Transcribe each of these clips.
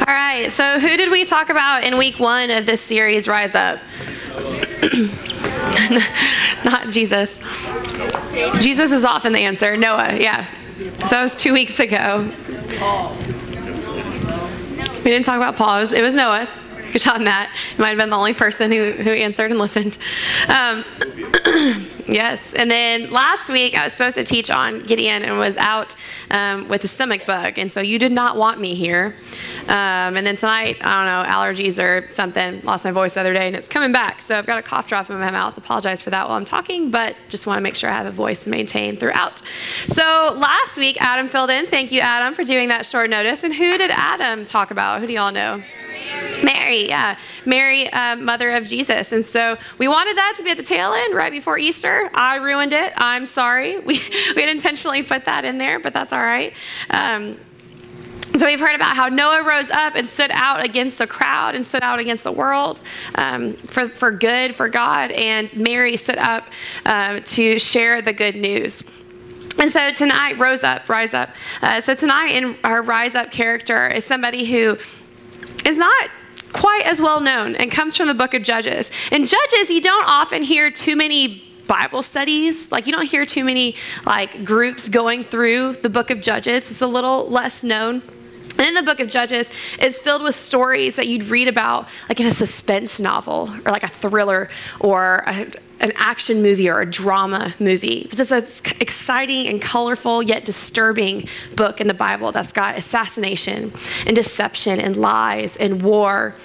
All right, so who did we talk about in week 1 of this series, Rise Up? Not Jesus. Jesus is often the answer. Noah, yeah. So that was 2 weeks ago. We didn't talk about Paul. It was Noah. Good job, Matt. You might have been the only person who answered and listened. Yes. And then last week, I was supposed to teach on Gideon and was out with a stomach bug. And so you did not want me here. And then tonight, I don't know, allergies or something. Lost my voice the other day, and it's coming back. So I've got a cough drop in my mouth. Apologize for that while I'm talking, but just want to make sure I have a voice maintained throughout. So last week, Adam filled in. Thank you, Adam, for doing that short notice. And who did Adam talk about? Who do y'all know? Mary, yeah. Mary, mother of Jesus. And so we wanted that to be at the tail end right before Easter. I ruined it. I'm sorry. We had intentionally put that in there, but that's all right. So we've heard about how Noah rose up and stood out against the crowd and stood out against the world for good, for God. And Mary stood up to share the good news. And so tonight, rise up. So tonight in our rise up character is somebody who is not quite as well known and comes from the book of Judges. In Judges, you don't often hear too many Bible studies. Like, you don't hear too many like groups going through the book of Judges. It's a little less known. And in the book of Judges, it's filled with stories that you'd read about like in a suspense novel or like a thriller or an action movie or a drama movie. It's an exciting and colorful yet disturbing book in the Bible that's got assassination and deception and lies and war.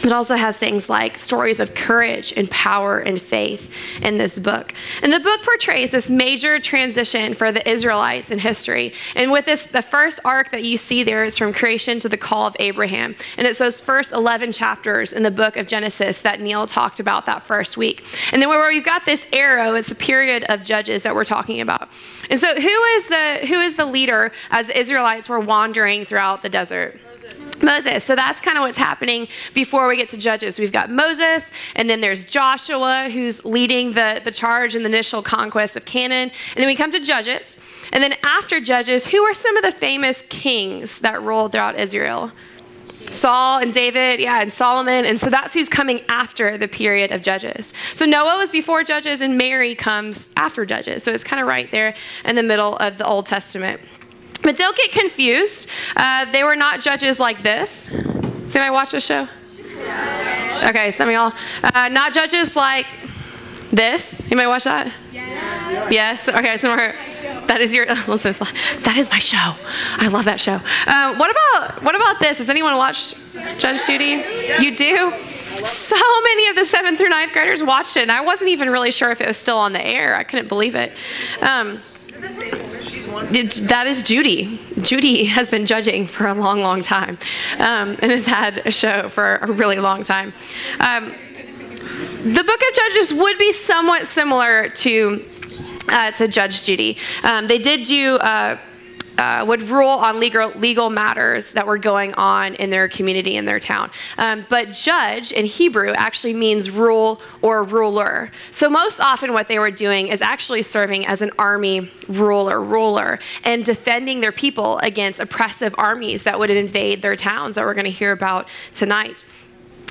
It also has things like stories of courage and power and faith in this book. And the book portrays this major transition for the Israelites in history. And with this, the first arc that you see there is from creation to the call of Abraham. And it's those first 11 chapters in the book of Genesis that Neil talked about that first week. And then where we've got this arrow, it's a period of Judges that we're talking about. And so who is the leader as the Israelites were wandering throughout the desert? Moses. So that's kind of what's happening before we get to Judges. We've got Moses, and then there's Joshua, who's leading the charge in the initial conquest of Canaan. And then we come to Judges. And then after Judges, who are some of the famous kings that ruled throughout Israel? Saul and David, yeah, and Solomon. And so that's who's coming after the period of Judges. So Noah was before Judges, and Mary comes after Judges. So it's kind of right there in the middle of the Old Testament. But don't get confused. They were not judges like this. Does anybody watch this show? Yes. Okay, some of y'all. Not judges like this. Anybody watch that? Yes. Yes? Okay, some more. That is that is my show. I love that show. What about this? Has anyone watched Judge Judy? You do? So many of the 7th through 9th graders watched it, and I wasn't even really sure if it was still on the air. I couldn't believe it. That is Judy. Judy has been judging for a long, long time and has had a show for a really long time. The book of Judges would be somewhat similar to Judge Judy. They did do would rule on legal matters that were going on in their community, in their town. But judge in Hebrew actually means rule or ruler. So most often what they were doing is actually serving as an army ruler, and defending their people against oppressive armies that would invade their towns that we're going to hear about tonight.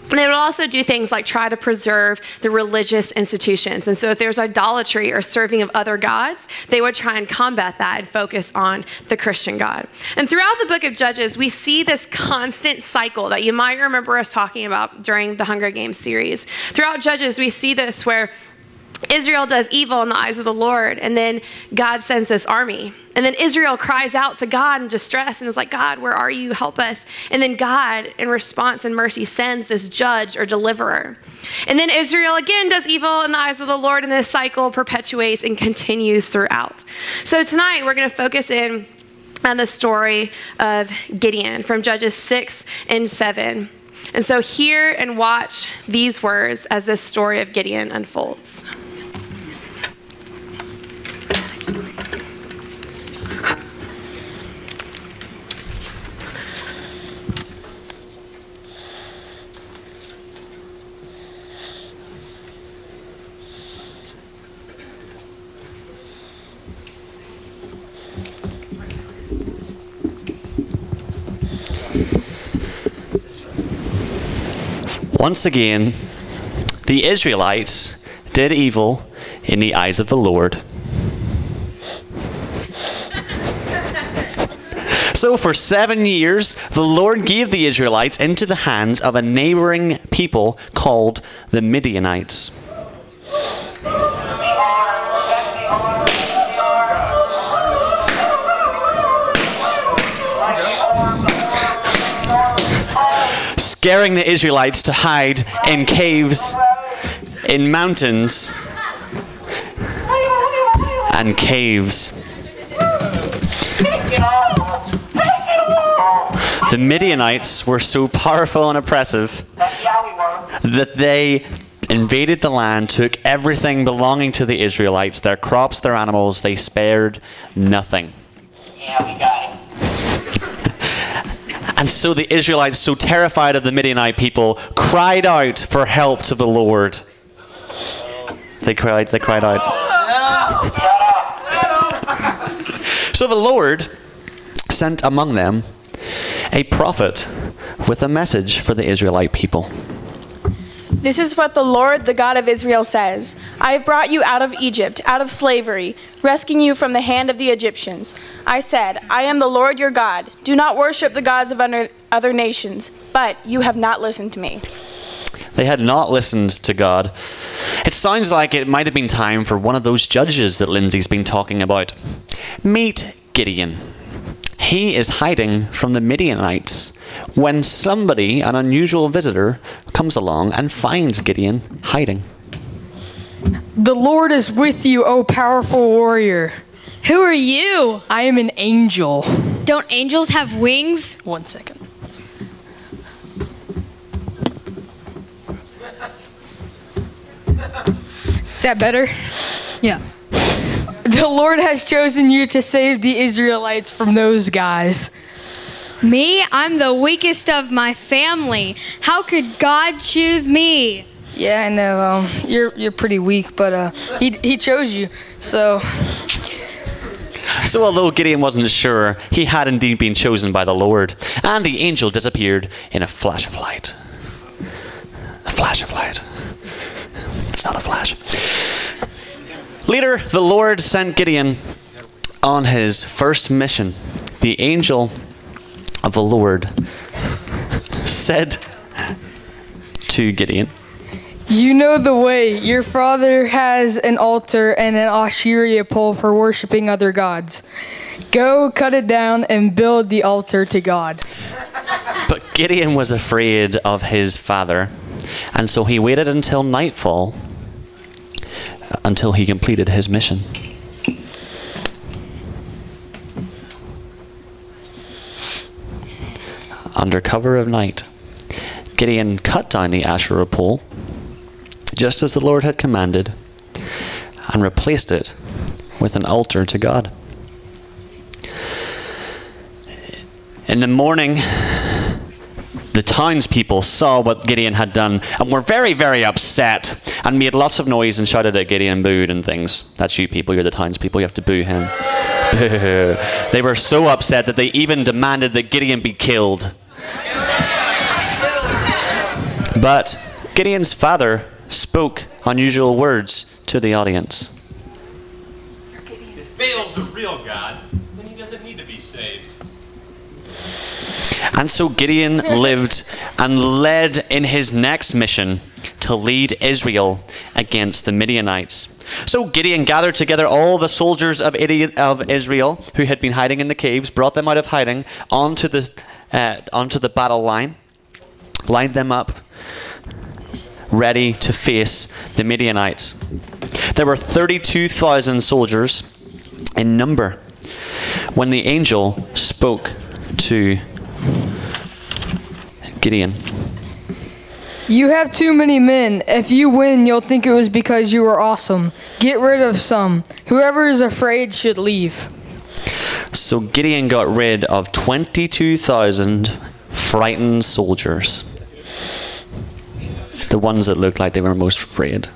And they would also do things like try to preserve the religious institutions. And so if there's idolatry or serving of other gods, they would try and combat that and focus on the Christian God. And throughout the book of Judges, we see this constant cycle that you might remember us talking about during the Hunger Games series. Throughout Judges, we see this where Israel does evil in the eyes of the Lord, and then God sends this army. And then Israel cries out to God in distress and is like, God, where are you? Help us. And then God, in response and mercy, sends this judge or deliverer. And then Israel again does evil in the eyes of the Lord, and this cycle perpetuates and continues throughout. So tonight we're going to focus in on the story of Gideon from Judges 6 and 7. And so hear and watch these words as this story of Gideon unfolds. Once again, the Israelites did evil in the eyes of the Lord. So for 7 years, the Lord gave the Israelites into the hands of a neighboring people called the Midianites. Scaring the Israelites to hide in caves, in mountains, and caves. The Midianites were so powerful and oppressive that they invaded the land, took everything belonging to the Israelites, their crops, their animals, they spared nothing. Yeah, we got it. And so the Israelites, so terrified of the Midianite people, cried out for help to the Lord. They cried out. So the Lord sent among them a prophet with a message for the Israelite people. This is what the Lord, the God of Israel, says. I have brought you out of Egypt, out of slavery, rescuing you from the hand of the Egyptians. I said, I am the Lord your God. Do not worship the gods of other nations, but you have not listened to me. They had not listened to God. It sounds like it might have been time for one of those judges that Lindsay's been talking about. Meet Gideon. He is hiding from the Midianites when somebody, an unusual visitor, comes along and finds Gideon hiding. The Lord is with you, O powerful warrior. Who are you? I am an angel. Don't angels have wings? 1 second. Is that better? Yeah. The Lord has chosen you to save the Israelites from those guys. Me? I'm the weakest of my family. How could God choose me? Yeah, I know. You're pretty weak, but he chose you. So although Gideon wasn't sure, he had indeed been chosen by the Lord, and the angel disappeared in a flash of light. A flash of light. It's not a flash. Later, the Lord sent Gideon on his first mission. The angel of the Lord said to Gideon, you know the way. Your father has an altar and an Asherah pole for worshiping other gods. Go cut it down and build the altar to God. But Gideon was afraid of his father, and so he waited until nightfall until he completed his mission. Under cover of night, Gideon cut down the Asherah pole, just as the Lord had commanded, and replaced it with an altar to God. In the morning, the townspeople saw what Gideon had done and were very, very upset and made lots of noise and shouted at Gideon, booed and things. That's you people, you're the townspeople, you have to boo him. Boo. They were so upset that they even demanded that Gideon be killed. But Gideon's father spoke unusual words to the audience. If Baal's a real god, then he doesn't need to be saved. And so Gideon lived and led in his next mission to lead Israel against the Midianites. So Gideon gathered together all the soldiers of Israel who had been hiding in the caves, brought them out of hiding onto the battle line, lined them up, ready to face the Midianites. There were 32,000 soldiers in number when the angel spoke to Gideon. You have too many men. If you win, you'll think it was because you were awesome. Get rid of some. Whoever is afraid should leave. So Gideon got rid of 22,000 frightened soldiers. The ones that looked like they were most afraid.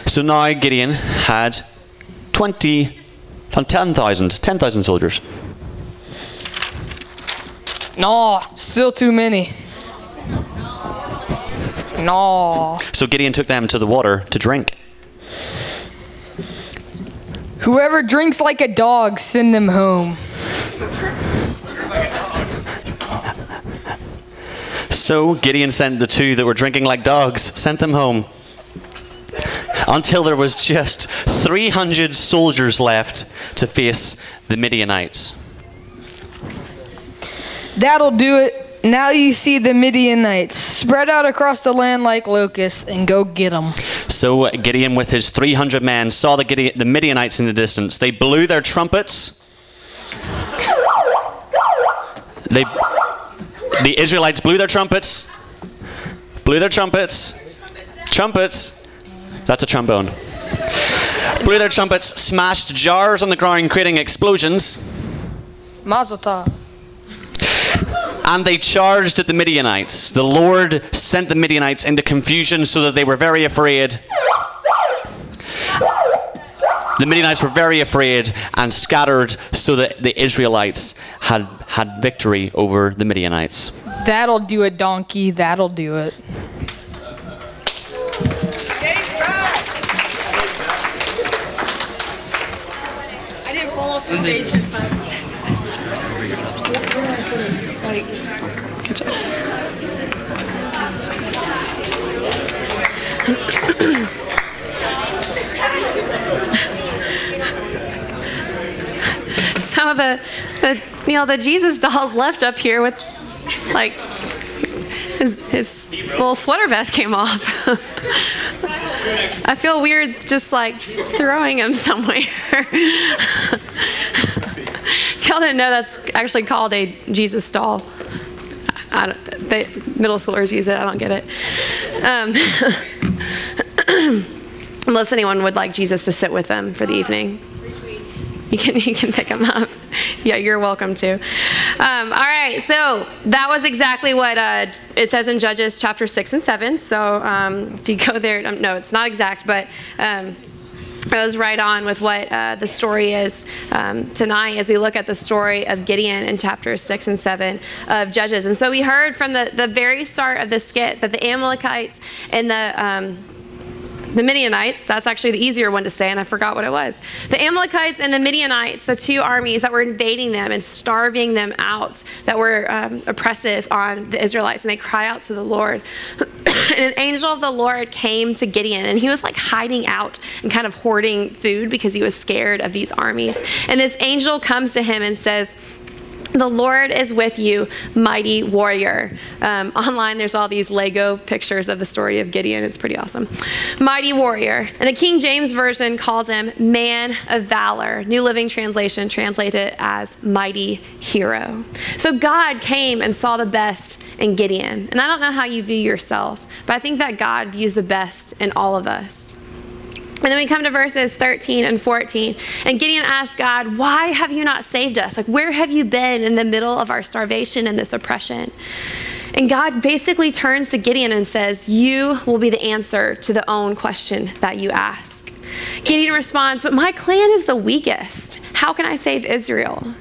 So now Gideon had 10,000 soldiers. No, still too many. No. So Gideon took them to the water to drink. Whoever drinks like a dog, send them home. So Gideon sent the two that were drinking like dogs, sent them home. Until there was just 300 soldiers left to face the Midianites. That'll do it. Now you see the Midianites spread out across the land like locusts, and go get them. So Gideon with his 300 men saw the Midianites in the distance. They blew their trumpets. The Israelites blew their trumpets. Blew their trumpets. Trumpets. That's a trombone. Blew their trumpets, smashed jars on the ground, creating explosions. Mazel tov. And they charged at the Midianites. The Lord sent the Midianites into confusion so that they were very afraid. The Midianites were very afraid and scattered so that the Israelites had victory over the Midianites. That'll do it, donkey. That'll do it. I didn't fall off the stage this time. Good job. So the Jesus doll's left up here with like his little sweater vest came off. I feel weird just like throwing him somewhere. Y'all didn't know that's actually called a Jesus doll. Middle schoolers use it. I don't get it. Unless anyone would like Jesus to sit with them for the evening. You can pick them up. Yeah, you're welcome to. All right, so that was exactly what it says in Judges chapter 6 and 7. So if you go there, no, it's not exact, but it was right on with what the story is tonight as we look at the story of Gideon in chapters 6 and 7 of Judges. And so we heard from the very start of the skit that the Amalekites and the Midianites, that's actually the easier one to say, and I forgot what it was. The Amalekites and the Midianites, the two armies that were invading them and starving them out, that were oppressive on the Israelites, and they cry out to the Lord. And an angel of the Lord came to Gideon, and he was like hiding out and kind of hoarding food because he was scared of these armies. And this angel comes to him and says, "The Lord is with you, mighty warrior." Online, there's all these Lego pictures of the story of Gideon. It's pretty awesome. Mighty warrior. And the King James Version calls him man of valor. New Living Translation translated as mighty hero. So God came and saw the best in Gideon. And I don't know how you view yourself, but I think that God views the best in all of us. And then we come to verses 13 and 14. And Gideon asked God, "Why have you not saved us? Like, where have you been in the middle of our starvation and this oppression?" And God basically turns to Gideon and says, "You will be the answer to the own question that you ask." Gideon responds, "But my clan is the weakest. How can I save Israel?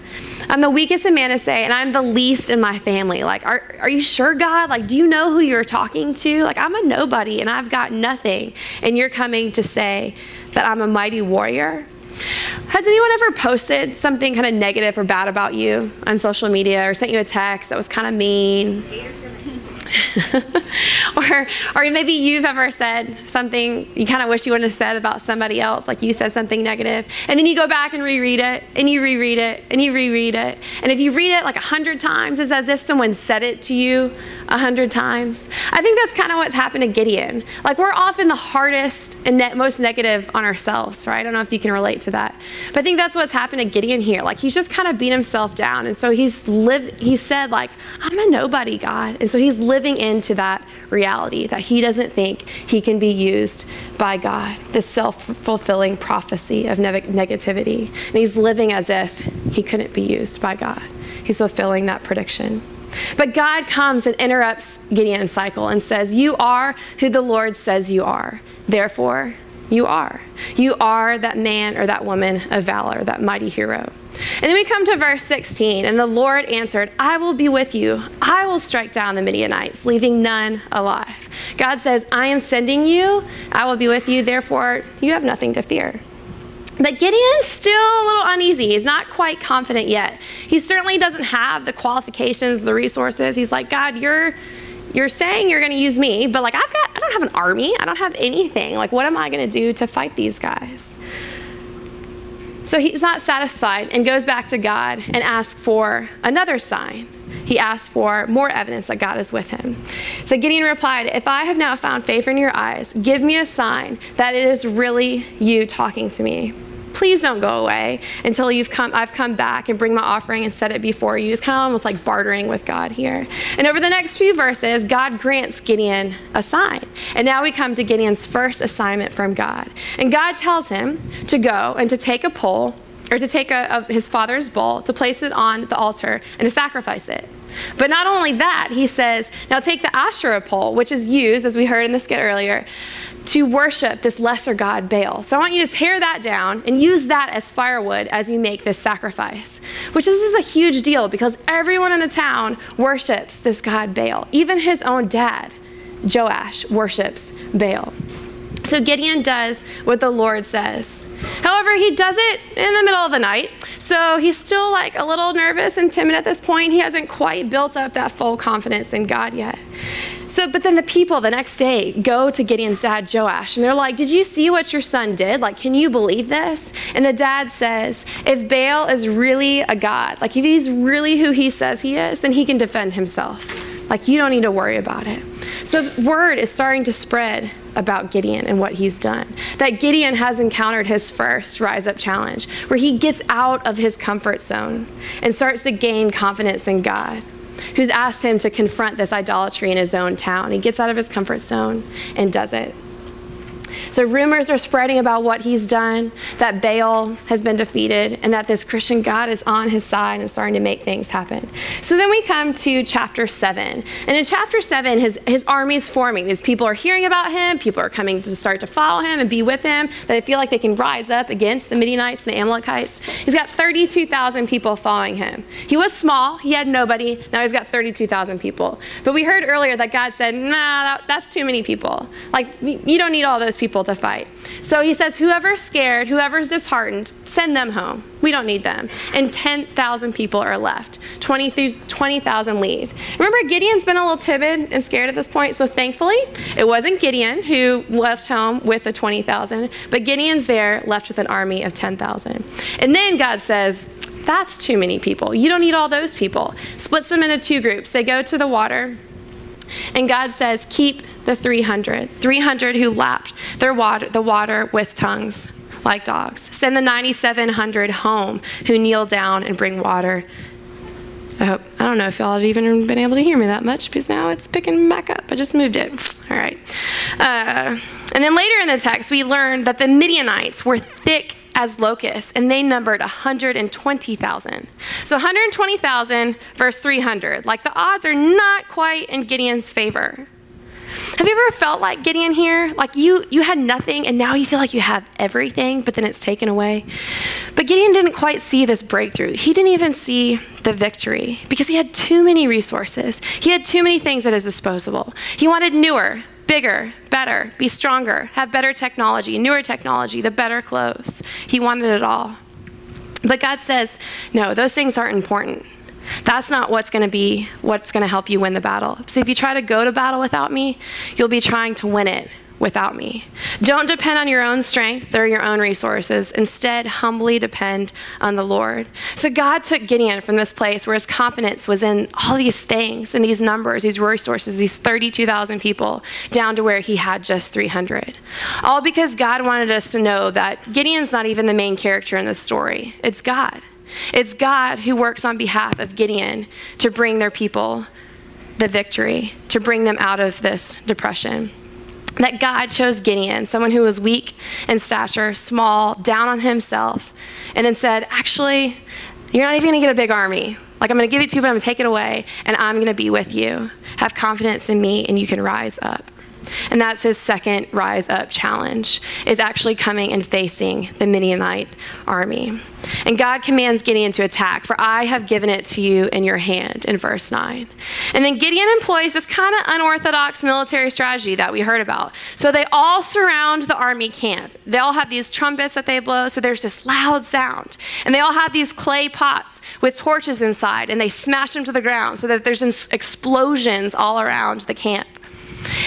I'm the weakest in Manasseh, and I'm the least in my family. Like, are you sure, God? Like, do you know who you're talking to? Like, I'm a nobody, and I've got nothing, and you're coming to say that I'm a mighty warrior?" Has anyone ever posted something kind of negative or bad about you on social media, or sent you a text that was kind of mean? or maybe you've ever said something you kind of wish you wouldn't have said about somebody else, like you said something negative, and then you go back and reread it, and you reread it, and you reread it. And if you read it like 100 times, it's as if someone said it to you 100 times. I think that's kind of what's happened to Gideon. Like, we're often the hardest and most negative on ourselves, right? I don't know if you can relate to that. But I think that's what's happened to Gideon here. Like, he's just kind of beat himself down. And so he said, like, I'm a nobody, God. And so he's living into that reality that he doesn't think he can be used by God, this self-fulfilling prophecy of negativity. And he's living as if he couldn't be used by God. He's fulfilling that prediction. But God comes and interrupts Gideon's cycle and says, "You are who the Lord says you are. Therefore, You are. You are that man or that woman of valor, that mighty hero. And then we come to verse 16, and the Lord answered, I will be with you. I will strike down the Midianites, leaving none alive. God says, I am sending you. I will be with you. Therefore, you have nothing to fear. But Gideon's still a little uneasy. He's not quite confident yet. He certainly doesn't have the qualifications, the resources. He's like, God, you're saying you're going to use me, but like I don't have an army. I don't have anything. Like, what am I going to do to fight these guys? So he's not satisfied and goes back to God and asks for another sign. He asks for more evidence that God is with him. So Gideon replied, if I have now found favor in your eyes, give me a sign that it is really you talking to me. Please don't go away until I've come back and bring my offering and set it before you. It's kind of almost like bartering with God here. And over the next few verses, God grants Gideon a sign. And now we come to Gideon's first assignment from God. And God tells him to go and to take a pole, or to take his father's bull, to place it on the altar and to sacrifice it. But not only that, he says, now take the Asherah pole, which is used, as we heard in the skit earlier, to worship this lesser god Baal. So I want you to tear that down and use that as firewood as you make this sacrifice, which this is a huge deal because everyone in the town worships this god Baal. Even his own dad, Joash, worships Baal. So Gideon does what the Lord says. However, he does it in the middle of the night. So he's still like a little nervous and timid at this point. He hasn't quite built up that full confidence in God yet. But then the people the next day go to Gideon's dad, Joash, and they're like, did you see what your son did? Like, can you believe this? And the dad says, if Baal is really a god, like if he's really who he says he is, then he can defend himself. Like, you don't need to worry about it. So word is starting to spread about Gideon and what he's done. That Gideon has encountered his first Rise Up challenge, where he gets out of his comfort zone and starts to gain confidence in God, who's asked him to confront this idolatry in his own town. He gets out of his comfort zone and does it. So rumors are spreading about what he's done, that Baal has been defeated, and that this Christian God is on his side and starting to make things happen. So then we come to chapter 7. And in chapter 7, his army's forming. These people are hearing about him. People are coming to start to follow him and be with him. They feel like they can rise up against the Midianites and the Amalekites. He's got 32,000 people following him. He was small. He had nobody. Now he's got 32,000 people. But we heard earlier that God said, nah, that's too many people. Like, you don't need all those people to fight. So he says, whoever's scared, whoever's disheartened, send them home. We don't need them. And 10,000 people are left. 20,000 leave. Remember, Gideon's been a little timid and scared at this point, so thankfully, it wasn't Gideon who left home with the 20,000, but Gideon's there left with an army of 10,000. And then God says, that's too many people. You don't need all those people. Splits them into two groups. They go to the water, and God says, keep the 300 who lapped the water with tongues like dogs. Send the 9,700 home who kneel down and bring water. I don't know if y'all have even been able to hear me that much because now it's picking back up. I just moved it. All right. And then later in the text, we learned that the Midianites were thick as locusts, and they numbered 120,000. So 120,000 versus 300. Like, the odds are not quite in Gideon's favor. Have you ever felt like Gideon here? Like you had nothing and now you feel like you have everything, but then it's taken away. But Gideon didn't quite see this breakthrough. He didn't even see the victory because he had too many resources. He had too many things at his disposal. He wanted newer, bigger, better, be stronger, have better technology, newer technology, the better clothes. He wanted it all. But God says, no, those things aren't important. That's not what's going to help you win the battle. So if you try to go to battle without me, you'll be trying to win it without me. Don't depend on your own strength or your own resources. Instead, humbly depend on the Lord. So God took Gideon from this place where his confidence was in all these things and these numbers, these resources, these 32,000 people, down to where he had just 300. All because God wanted us to know that Gideon's not even the main character in this story. It's God. It's God who works on behalf of Gideon to bring their people the victory, to bring them out of this depression. That God chose Gideon, someone who was weak in stature, small, down on himself, and then said, actually, you're not even going to get a big army. Like, I'm going to give it to you, but I'm going to take it away, and I'm going to be with you. Have confidence in me, and you can rise up. And that's his second rise up challenge, is actually coming and facing the Midianite army. And God commands Gideon to attack, for I have given it to you in your hand, in verse 9. And then Gideon employs this kind of unorthodox military strategy that we heard about. So they all surround the army camp. They all have these trumpets that they blow, so there's this loud sound. And they all have these clay pots with torches inside, and they smash them to the ground so that there's explosions all around the camp.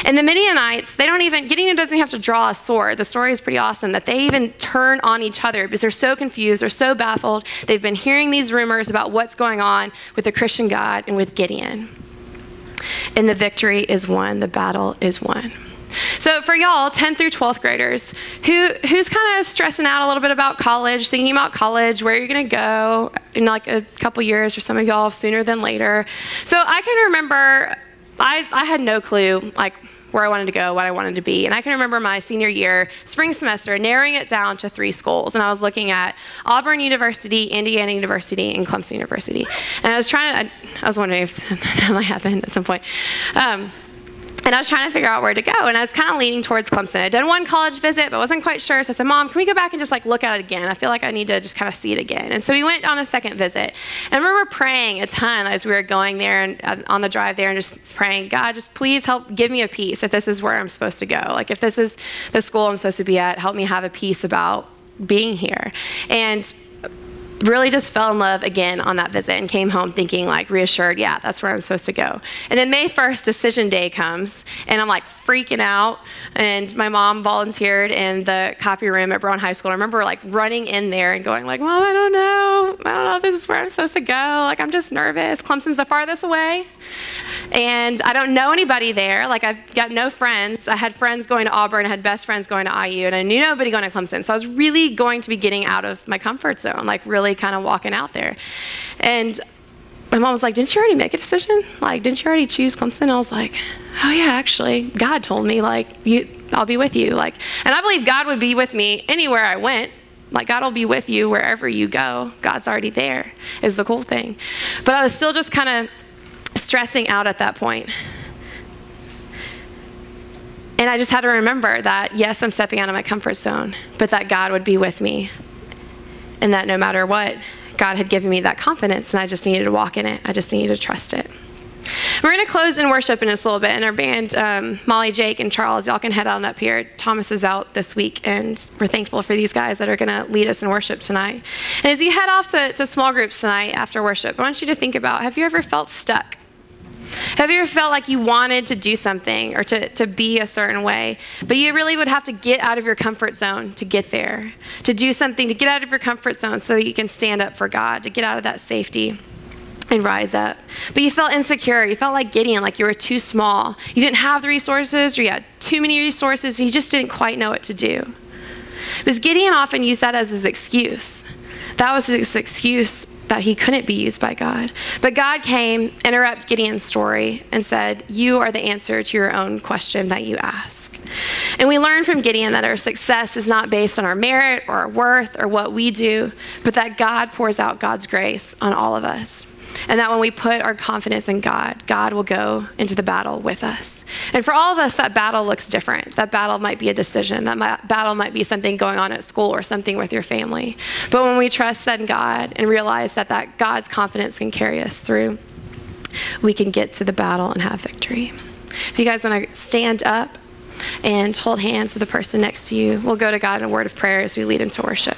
And the Midianites, Gideon doesn't have to draw a sword. The story is pretty awesome that they even turn on each other because they're so confused, they're so baffled. They've been hearing these rumors about what's going on with the Christian God and with Gideon. And the victory is won, the battle is won. So for y'all, 10th through 12th graders, who's kind of stressing out a little bit about college, thinking about college, where you're going to go in like a couple years, for some of y'all sooner than later. So I can remember I had no clue like where I wanted to go, what I wanted to be. And I can remember my senior year, spring semester, narrowing it down to 3 schools. And I was looking at Auburn University, Indiana University, and Clemson University. And I was wondering if that might happen at some point. And I was trying to figure out where to go, and I was kind of leaning towards Clemson. I'd done one college visit, but wasn't quite sure, so I said, Mom, can we go back and just like look at it again? I feel like I need to just kind of see it again. And so we went on a second visit. And I remember praying a ton as we were going there and on the drive there and just praying, God, just please help give me a peace if this is where I'm supposed to go. Like if this is the school I'm supposed to be at, help me have a peace about being here. And really just fell in love again on that visit and came home thinking like reassured, yeah, that's where I'm supposed to go. And then May 1st, decision day comes, and I'm like freaking out. And my mom volunteered in the copy room at Brown High School. I remember like running in there and going like, Mom, I don't know if this is where I'm supposed to go. Like I'm just nervous. Clemson's the farthest away. And I don't know anybody there. Like I've got no friends. I had friends going to Auburn. I had best friends going to IU, and I knew nobody going to Clemson. So I was really going to be getting out of my comfort zone, like really kind of walking out there. And my mom was like, didn't you already make a decision? Like, didn't you already choose Clemson? And I was like, oh yeah, actually, God told me like, I'll be with you. Like, and I believe God would be with me anywhere I went. Like God will be with you wherever you go. God's already there is the cool thing. But I was still just kind of stressing out at that point. And I just had to remember that, yes, I'm stepping out of my comfort zone, but that God would be with me. And that no matter what, God had given me that confidence, and I just needed to walk in it. I just needed to trust it. We're going to close in worship in just a little bit. And our band, Molly, Jake, and Charles, y'all can head on up here. Thomas is out this week, and we're thankful for these guys that are going to lead us in worship tonight. And as you head off to small groups tonight after worship, I want you to think about, have you ever felt stuck? Have you ever felt like you wanted to do something or to be a certain way, but you really would have to get out of your comfort zone to get there, to do something, to get out of your comfort zone so that you can stand up for God, to get out of that safety and rise up. But you felt insecure. You felt like Gideon, like you were too small. You didn't have the resources, or you had too many resources, and you just didn't quite know what to do. Because Gideon often used that as his excuse. That was his excuse that he couldn't be used by God. But God came, interrupted Gideon's story, and said, you are the answer to your own question that you ask. And we learn from Gideon that our success is not based on our merit or our worth or what we do, but that God pours out God's grace on all of us. And that when we put our confidence in God, God will go into the battle with us. And for all of us, that battle looks different. That battle might be a decision. That battle might be something going on at school or something with your family. But when we trust in God and realize that God's confidence can carry us through, we can get to the battle and have victory. If you guys want to stand up and hold hands with the person next to you, we'll go to God in a word of prayer as we lead into worship.